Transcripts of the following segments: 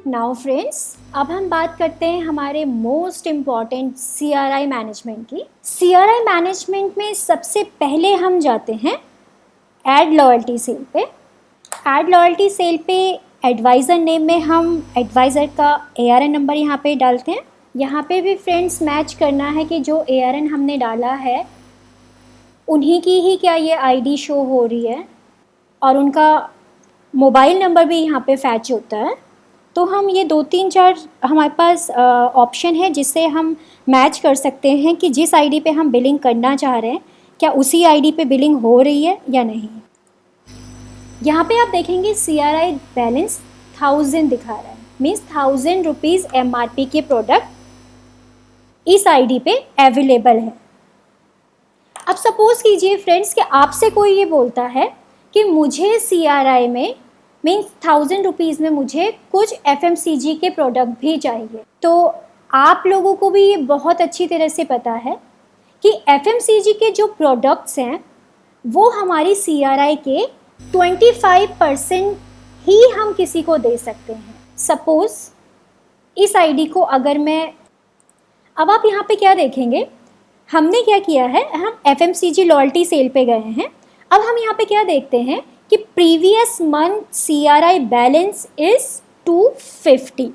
Now friends, अब हम बात करते हैं हमारे मोस्ट इम्पॉर्टेंट CRI मैनेजमेंट की। CRI मैनेजमेंट में सबसे पहले हम जाते हैं ऐड लॉयल्टी सेल पे। ऐड लॉयल्टी सेल पे एडवाइज़र नेम में हम एडवाइज़र का ARN नंबर यहाँ पे डालते हैं। यहाँ पे भी फ्रेंड्स मैच करना है कि जो ARN हमने डाला है उन्हीं की ही क्या ये ID शो हो रही है, और उनका मोबाइल नंबर भी यहाँ पे फैच होता है। तो हम ये 2-3-4 हमारे पास ऑप्शन है जिससे हम मैच कर सकते हैं कि जिस आईडी पे हम बिलिंग करना चाह रहे हैं क्या उसी आईडी पे बिलिंग हो रही है या नहीं। यहाँ पे आप देखेंगे CRI बैलेंस 1000 दिखा रहा है, मीन्स 1000 रुपीज़ MRP के प्रोडक्ट इस आईडी पे अवेलेबल है। अब सपोज कीजिए फ्रेंड्स कि आपसे कोई ये बोलता है कि मुझे CRI में मीन्स 1000 रुपीज़ में मुझे कुछ FMCG के प्रोडक्ट भी चाहिए। तो आप लोगों को भी ये बहुत अच्छी तरह से पता है कि FMCG के जो प्रोडक्ट्स हैं वो हमारी CRI के 25% ही हम किसी को दे सकते हैं। सपोज़ इस आईडी को अगर मैं, अब आप यहाँ पे क्या देखेंगे, हमने क्या किया है, हम FMCG लॉयल्टी सेल पे गए हैं। अब हम यहाँ पे क्या देखते हैं कि previous month CRI balance is 250,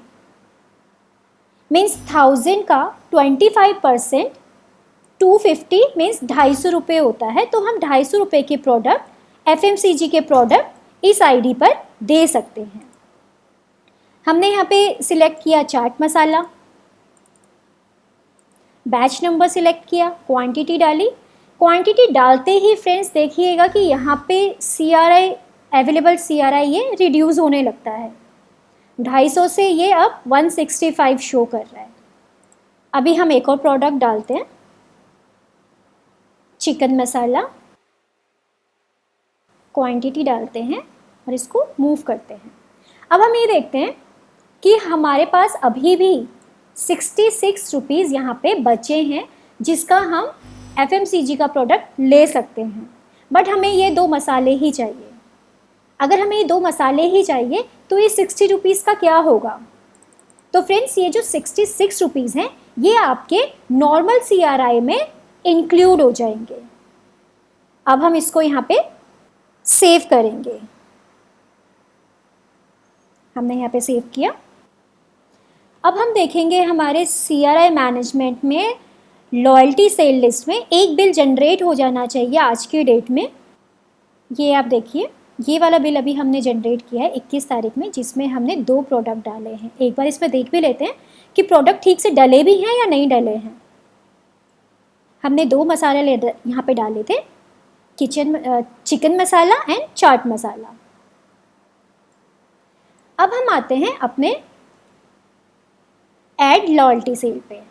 means 1000 का 25% 250 मीन्स 250 रुपये होता है। तो हम 250 रुपये के प्रोडक्ट FMCG के प्रोडक्ट इस आईडी पर दे सकते हैं। हमने यहाँ पे सिलेक्ट किया chaat masala, batch number select किया, क्वांटिटी डाली। क्वांटिटी डालते ही फ्रेंड्स देखिएगा कि यहाँ पे CRI अवेलेबल CRI ये रिड्यूस होने लगता है। 250 से ये अब 165 शो कर रहा है। अभी हम एक और प्रोडक्ट डालते हैं, चिकन मसाला, क्वांटिटी डालते हैं और इसको मूव करते हैं। अब हम ये देखते हैं कि हमारे पास अभी भी 66 रुपीज़ यहाँ पे बचे हैं जिसका हम FMCG का प्रोडक्ट ले सकते हैं। बट हमें ये 2 मसाले ही चाहिए। अगर हमें ये 2 मसाले ही चाहिए तो ये 60 रुपीज़ का क्या होगा। तो फ्रेंड्स ये जो 66 रुपीज़ हैं ये आपके नॉर्मल CRI में इंक्लूड हो जाएंगे। अब हम इसको यहाँ पे सेव करेंगे। हमने यहाँ पे सेव किया। अब हम देखेंगे हमारे CRI मैनेजमेंट में लॉयल्टी सेल लिस्ट में एक बिल जनरेट हो जाना चाहिए आज की डेट में। ये आप देखिए, ये वाला बिल अभी हमने जनरेट किया है 21 तारीख में, जिसमें हमने 2 प्रोडक्ट डाले हैं। एक बार इसमें देख भी लेते हैं कि प्रोडक्ट ठीक से डले भी हैं या नहीं डले हैं। हमने 2 मसाले यहाँ पे डाले थे, chicken masala and chaat masala. अब हम आते हैं अपने ऐड लॉयल्टी सेल पे।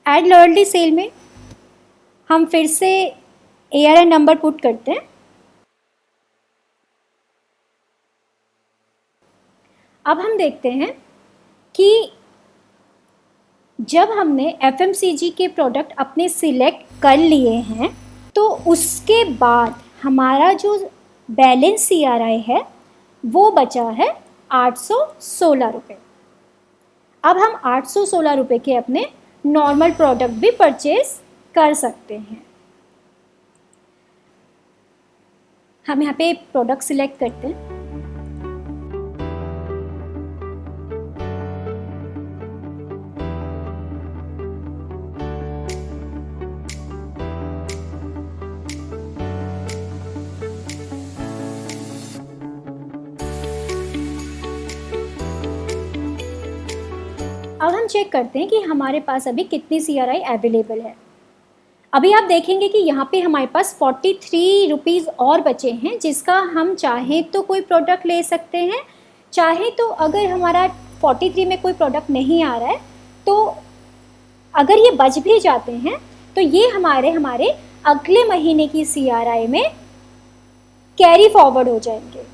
ऐड लॉयल्टी सेल में हम फिर से ARN नंबर पुट करते हैं। अब हम देखते हैं कि जब हमने FMCG के प्रोडक्ट अपने सिलेक्ट कर लिए हैं तो उसके बाद हमारा जो बैलेंस CRI है वो बचा है 816 रुपये। अब हम 816 रुपये के अपने नॉर्मल प्रोडक्ट भी परचेज कर सकते हैं। हम यहाँ पे प्रोडक्ट सिलेक्ट करते हैं। अब हम चेक करते हैं कि हमारे पास अभी कितनी CRI अवेलेबल है। अभी आप देखेंगे कि यहाँ पे हमारे पास 43 रुपीज़ और बचे हैं जिसका हम चाहें तो कोई प्रोडक्ट ले सकते हैं, चाहे तो अगर हमारा 43 में कोई प्रोडक्ट नहीं आ रहा है तो अगर ये बच भी जाते हैं तो ये हमारे अगले महीने की CRI में कैरी फॉरवर्ड हो जाएंगे।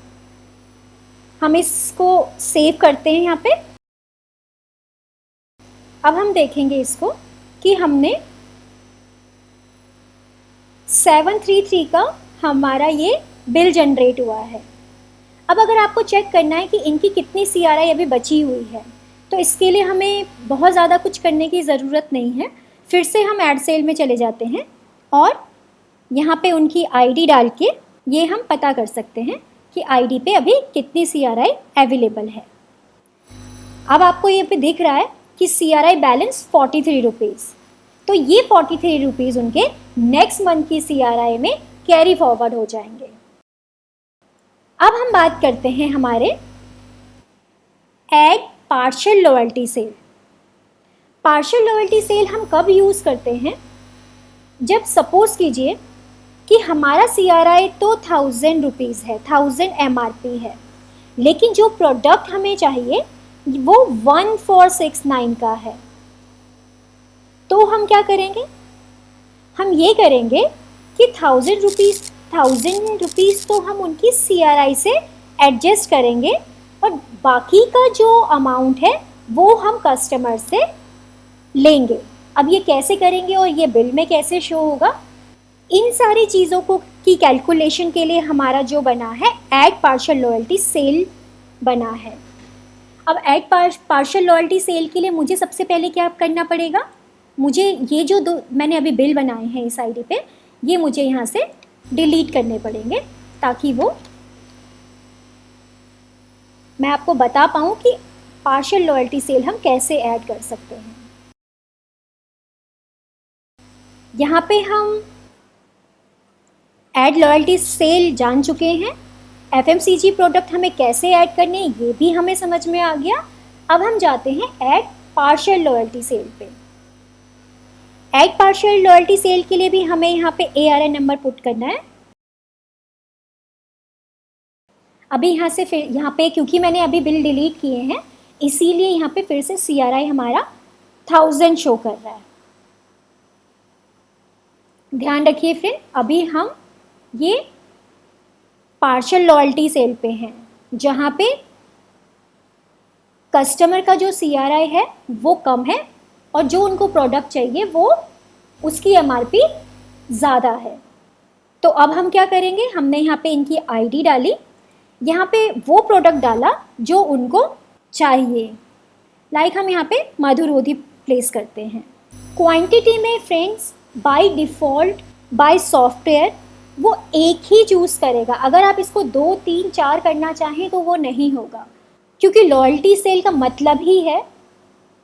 हम इसको सेव करते हैं यहाँ पे। अब हम देखेंगे इसको कि हमने 733 का हमारा ये बिल जनरेट हुआ है। अब अगर आपको चेक करना है कि इनकी कितनी CRI अभी बची हुई है, तो इसके लिए हमें बहुत ज़्यादा कुछ करने की ज़रूरत नहीं है। फिर से हम ऐड सेल में चले जाते हैं और यहाँ पे उनकी ID डाल के ये हम पता कर सकते हैं कि ID पे अभी कितनी CRI अवेलेबल है। अब आपको ये पे दिख रहा है कि CRI बैलेंस 43 रुपीज़, तो ये 43 रुपीज़ उनके नेक्स्ट मंथ की CRI में कैरी फॉरवर्ड हो जाएंगे। अब हम बात करते हैं हमारे add partial loyalty sale. Partial loyalty sale हम कब यूज़ करते हैं? जब सपोज कीजिए कि हमारा CRI तो 1000 रुपीज़ है, 1000 MRP है, लेकिन जो प्रोडक्ट हमें चाहिए वो 1469 का है। तो हम क्या करेंगे? हम ये करेंगे कि 1000 रुपीज़ तो हम उनकी CRI से एडजस्ट करेंगे और बाकी का जो अमाउंट है वो हम कस्टमर से लेंगे। अब ये कैसे करेंगे और ये बिल में कैसे शो होगा? इन सारी चीज़ों को की कैलकुलेशन के लिए हमारा जो बना है ऐड पार्शियल लॉयल्टी सेल बना है। अब ऐड पार्शियल लॉयल्टी सेल के लिए मुझे सबसे पहले क्या करना पड़ेगा? मुझे ये जो दो मैंने अभी बिल बनाए हैं इस ID पे, ये मुझे यहाँ से डिलीट करने पड़ेंगे ताकि वो मैं आपको बता पाऊँ कि पार्शियल लॉयल्टी सेल हम कैसे ऐड कर सकते हैं। यहाँ पे हम ऐड लॉयल्टी सेल जान चुके हैं। FMCG प्रोडक्ट हमें कैसे ऐड करने ये भी हमें समझ में आ गया। अब हम जाते हैं ऐड पार्शियल लॉयल्टी सेल पे। ऐड पार्शियल लॉयल्टी सेल के लिए भी हमें यहाँ पे ARN नंबर पुट करना है। अभी यहाँ से फिर यहाँ पे क्योंकि मैंने अभी बिल डिलीट किए हैं इसीलिए यहाँ पे फिर से CRI हमारा 1000 शो कर रहा है। ध्यान रखिए फ्रेंड, अभी हम ये पार्शियल लॉयल्टी सेल पे हैं जहाँ पे कस्टमर का जो CRI है वो कम है और जो उनको प्रोडक्ट चाहिए वो उसकी MRP ज़्यादा है। तो अब हम क्या करेंगे? हमने यहाँ पे इनकी ID डाली, यहाँ पे वो प्रोडक्ट डाला जो उनको चाहिए। लाइक हम यहाँ पे मधुरोधी प्लेस करते हैं। क्वांटिटी में friends by default by software वो एक ही चूज़ करेगा। अगर आप इसको 2, 3, 4 करना चाहें तो वो नहीं होगा, क्योंकि लॉयल्टी सेल का मतलब ही है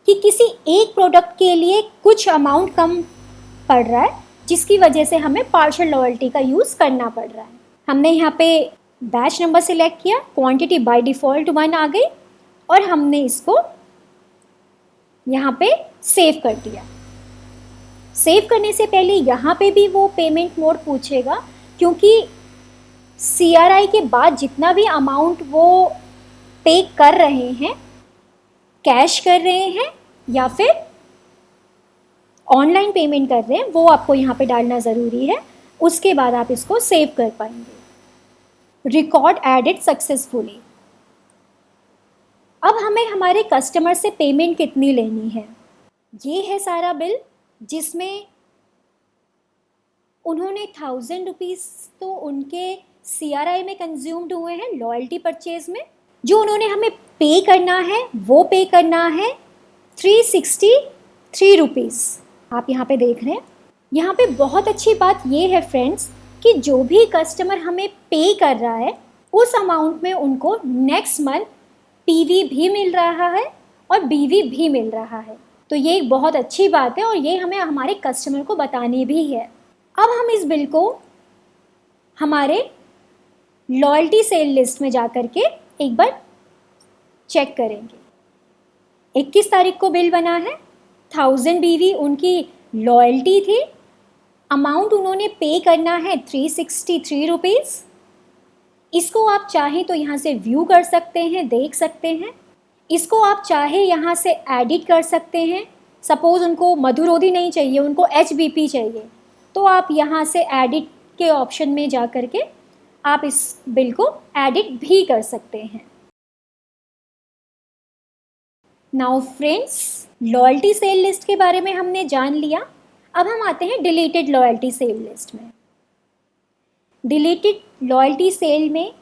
कि किसी एक प्रोडक्ट के लिए कुछ अमाउंट कम पड़ रहा है जिसकी वजह से हमें पार्शियल लॉयल्टी का यूज़ करना पड़ रहा है। हमने यहाँ पे बैच नंबर सिलेक्ट किया, क्वांटिटी बाय डिफ़ॉल्ट 1 आ गई और हमने इसको यहाँ पे सेव कर दिया। सेव करने से पहले यहाँ पे भी वो पेमेंट मोड पूछेगा, क्योंकि CRI के बाद जितना भी अमाउंट वो पे कर रहे हैं, कैश कर रहे हैं या फिर ऑनलाइन पेमेंट कर रहे हैं, वो आपको यहाँ पे डालना ज़रूरी है। उसके बाद आप इसको सेव कर पाएंगे। Record added successfully. अब हमें हमारे कस्टमर से पेमेंट कितनी लेनी है, ये है सारा बिल जिसमें उन्होंने 1000 रुपीज़ तो उनके CRI में कंज्यूम्ड हुए हैं लॉयल्टी परचेज में। जो उन्होंने हमें पे करना है वो पे करना है 363 रुपीज़। आप यहाँ पे देख रहे हैं। यहाँ पे बहुत अच्छी बात ये है फ्रेंड्स कि जो भी कस्टमर हमें पे कर रहा है उस अमाउंट में उनको नेक्स्ट मंथ PV भी मिल रहा है और BV भी मिल रहा है। तो ये एक बहुत अच्छी बात है और ये हमें हमारे कस्टमर को बतानी भी है। अब हम इस बिल को हमारे लॉयल्टी सेल लिस्ट में जा कर के एक बार चेक करेंगे। 21 तारीख को बिल बना है, 1000 BV उनकी लॉयल्टी थी, अमाउंट उन्होंने पे करना है 363 रुपीज़। इसको आप चाहें तो यहाँ से व्यू कर सकते हैं, देख सकते हैं। इसको आप चाहे यहाँ से एडिट कर सकते हैं। सपोज़ उनको मधुरोधी नहीं चाहिए, उनको HBP चाहिए, तो आप यहाँ से एडिट के ऑप्शन में जा कर के आप इस बिल को एडिट भी कर सकते हैं। Now friends, loyalty sale list के बारे में हमने जान लिया। अब हम आते हैं डिलीटेड लॉयल्टी सेल लिस्ट में। डिलीटेड लॉयल्टी सेल में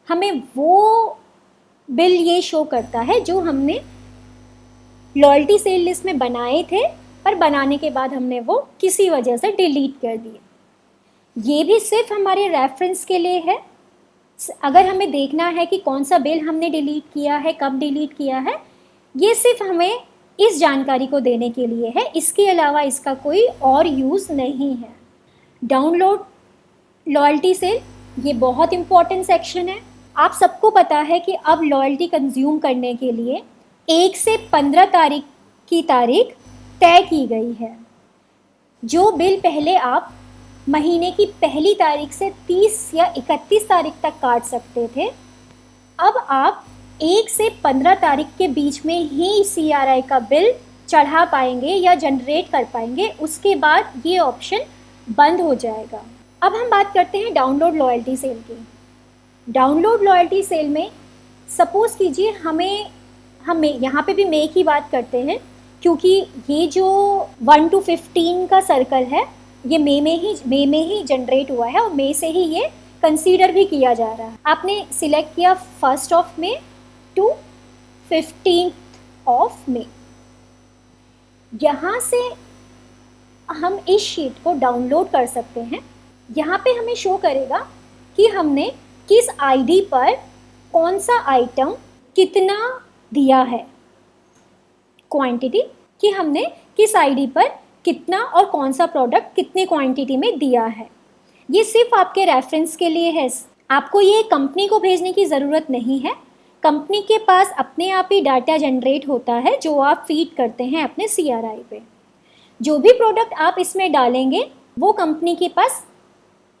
हमें वो बिल ये शो करता है जो हमने लॉयल्टी सेल लिस्ट में बनाए थे, पर बनाने के बाद हमने वो किसी वजह से डिलीट कर दिए। ये भी सिर्फ हमारे रेफरेंस के लिए है। अगर हमें देखना है कि कौन सा बिल हमने डिलीट किया है, कब डिलीट किया है, ये सिर्फ हमें इस जानकारी को देने के लिए है, इसके अलावा इसका कोई और यूज़ नहीं है। डाउनलोड लॉयल्टी सेल, ये बहुत इम्पॉर्टेंट सेक्शन है। आप सबको पता है कि अब लॉयल्टी कंज्यूम करने के लिए 1 से 15 तारीख की तारीख तय की गई है। जो बिल पहले आप महीने की पहली तारीख से 30 या 31 तारीख तक काट सकते थे, अब आप 1 से 15 तारीख के बीच में ही CRI का बिल चढ़ा पाएंगे या जनरेट कर पाएंगे। उसके बाद ये ऑप्शन बंद हो जाएगा। अब हम बात करते हैं डाउनलोड लॉयल्टी सेल की। डाउनलोड लॉयल्टी सेल में सपोज़ कीजिए हम यहाँ पे भी मई की बात करते हैं, क्योंकि ये जो 1 to 15 का सर्कल है ये मई में ही जनरेट हुआ है और मई से ही ये कंसीडर भी किया जा रहा है। आपने सिलेक्ट किया 1 मई to 15 मई। यहाँ से हम इस शीट को डाउनलोड कर सकते हैं। यहाँ पे हमें शो करेगा कि हमने किस आईडी पर कौन सा आइटम कितना दिया है, क्वांटिटी, कि हमने किस आईडी पर कितना और कौन सा प्रोडक्ट कितनी क्वांटिटी में दिया है। ये सिर्फ आपके रेफरेंस के लिए है। आपको ये कंपनी को भेजने की ज़रूरत नहीं है। कंपनी के पास अपने आप ही डाटा जनरेट होता है जो आप फीड करते हैं अपने CRI पे। जो भी प्रोडक्ट आप इसमें डालेंगे वो कंपनी के पास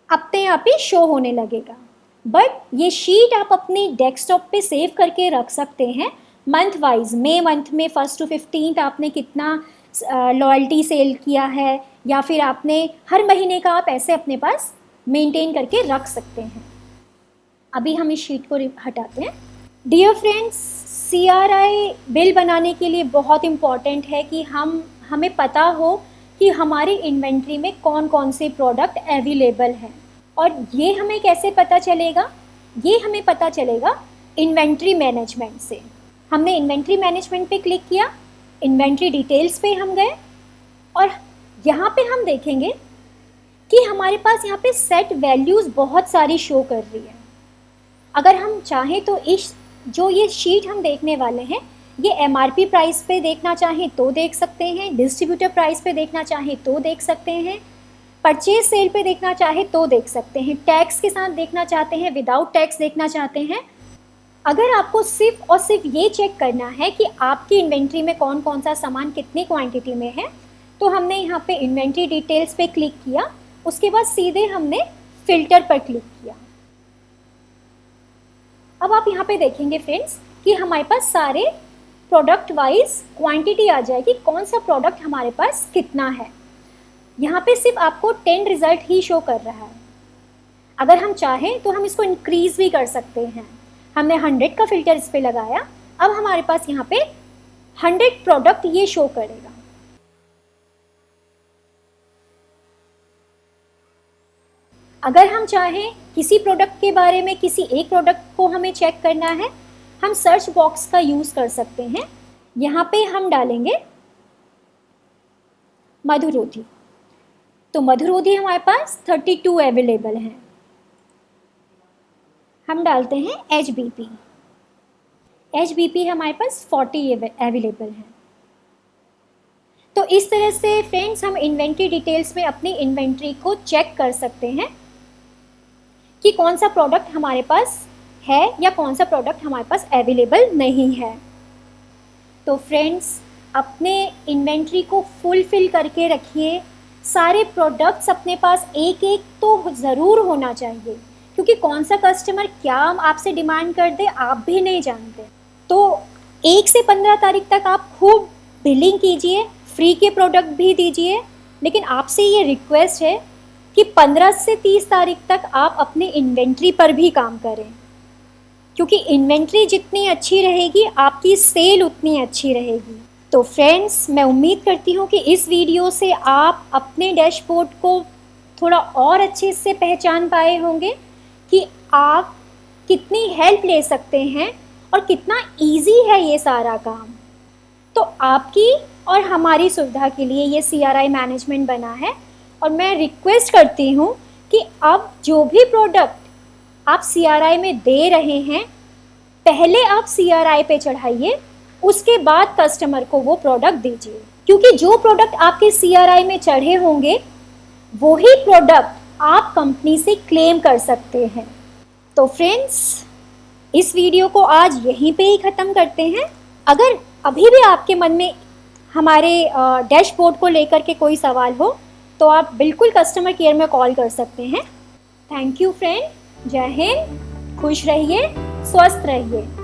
अपने आप ही शो होने लगेगा। बट ये शीट आप अपनी डेस्कटॉप पे सेव करके रख सकते हैं मंथ वाइज। मई मंथ में 1 to 15 आपने कितना लॉयल्टी सेल किया है, या फिर आपने हर महीने का आप ऐसे अपने पास मेंटेन करके रख सकते हैं। अभी हम इस शीट को हटाते हैं। डियर फ्रेंड्स, CRI बिल बनाने के लिए बहुत इम्पॉर्टेंट है कि हमें पता हो कि हमारी इन्वेंट्री में कौन कौन से प्रोडक्ट अवेलेबल हैं। और ये हमें कैसे पता चलेगा? ये हमें पता चलेगा इन्वेंट्री मैनेजमेंट से। हमने इन्वेंट्री मैनेजमेंट पे क्लिक किया, इन्वेंट्री डिटेल्स पे हम गए और यहाँ पे हम देखेंगे कि हमारे पास यहाँ पे सेट वैल्यूज़ बहुत सारी शो कर रही है। अगर हम चाहें तो ये शीट हम देखने वाले हैं, ये MRP प्राइस पे देखना चाहें तो देख सकते हैं, डिस्ट्रीब्यूटर प्राइस पे देखना चाहें तो देख सकते हैं, परचेज सेल पे देखना चाहे तो देख सकते हैं, टैक्स के साथ देखना चाहते हैं, विदाउट टैक्स देखना चाहते हैं। अगर आपको सिर्फ और सिर्फ ये चेक करना है कि आपकी इन्वेंट्री में कौन कौन सा सामान कितनी क्वांटिटी में है, तो हमने यहाँ पे इन्वेंट्री डिटेल्स पे क्लिक किया। उसके बाद सीधे हमने फिल्टर पर क्लिक किया। अब आप यहाँ पे देखेंगे फ्रेंड्स कि हमारे पास सारे प्रोडक्ट वाइज क्वांटिटी आ जाएगी, कौन सा प्रोडक्ट हमारे पास कितना है। यहाँ पे सिर्फ आपको 10 रिजल्ट ही शो कर रहा है। अगर हम चाहें तो हम इसको इंक्रीज़ भी कर सकते हैं। हमने 100 का फिल्टर इस पे लगाया, अब हमारे पास यहाँ पे 100 प्रोडक्ट ये शो करेगा। अगर हम चाहें किसी प्रोडक्ट के बारे में, किसी एक प्रोडक्ट को हमें चेक करना है, हम सर्च बॉक्स का यूज़ कर सकते हैं। यहाँ पे हम डालेंगे मधुरोधी, तो मधुरोधी हमारे पास 32 अवेलेबल हैं। हम डालते हैं HBP हमारे पास 40 अवेलेबल हैं। तो इस तरह से फ्रेंड्स हम इन्वेंट्री डिटेल्स में अपनी इन्वेंट्री को चेक कर सकते हैं कि कौन सा प्रोडक्ट हमारे पास है या कौन सा प्रोडक्ट हमारे पास अवेलेबल नहीं है। तो फ्रेंड्स, अपने इन्वेंट्री को फुलफिल करके रखिए। सारे प्रोडक्ट्स अपने पास एक एक तो ज़रूर होना चाहिए, क्योंकि कौन सा कस्टमर क्या आपसे डिमांड कर दे आप भी नहीं जानते। तो 1 से 15 तारीख तक आप खूब बिलिंग कीजिए, फ्री के प्रोडक्ट भी दीजिए, लेकिन आपसे ये रिक्वेस्ट है कि 15 से 30 तारीख तक आप अपने इन्वेंट्री पर भी काम करें, क्योंकि इन्वेंट्री जितनी अच्छी रहेगी आपकी सेल उतनी अच्छी रहेगी। तो फ्रेंड्स, मैं उम्मीद करती हूँ कि इस वीडियो से आप अपने डैशबोर्ड को थोड़ा और अच्छे से पहचान पाए होंगे कि आप कितनी हेल्प ले सकते हैं और कितना इजी है ये सारा काम। तो आपकी और हमारी सुविधा के लिए ये CRI मैनेजमेंट बना है और मैं रिक्वेस्ट करती हूँ कि अब जो भी प्रोडक्ट आप CRI में दे रहे हैं पहले आप CRI पे चढ़ाइए, उसके बाद कस्टमर को वो प्रोडक्ट दीजिए, क्योंकि जो प्रोडक्ट आपके CRI में चढ़े होंगे वही प्रोडक्ट आप कंपनी से क्लेम कर सकते हैं। तो फ्रेंड्स, इस वीडियो को आज यहीं पे ही ख़त्म करते हैं। अगर अभी भी आपके मन में हमारे डैशबोर्ड को लेकर के कोई सवाल हो तो आप बिल्कुल कस्टमर केयर में कॉल कर सकते हैं। Thank you friend. जय हिंद, खुश रहिए, स्वस्थ रहिए।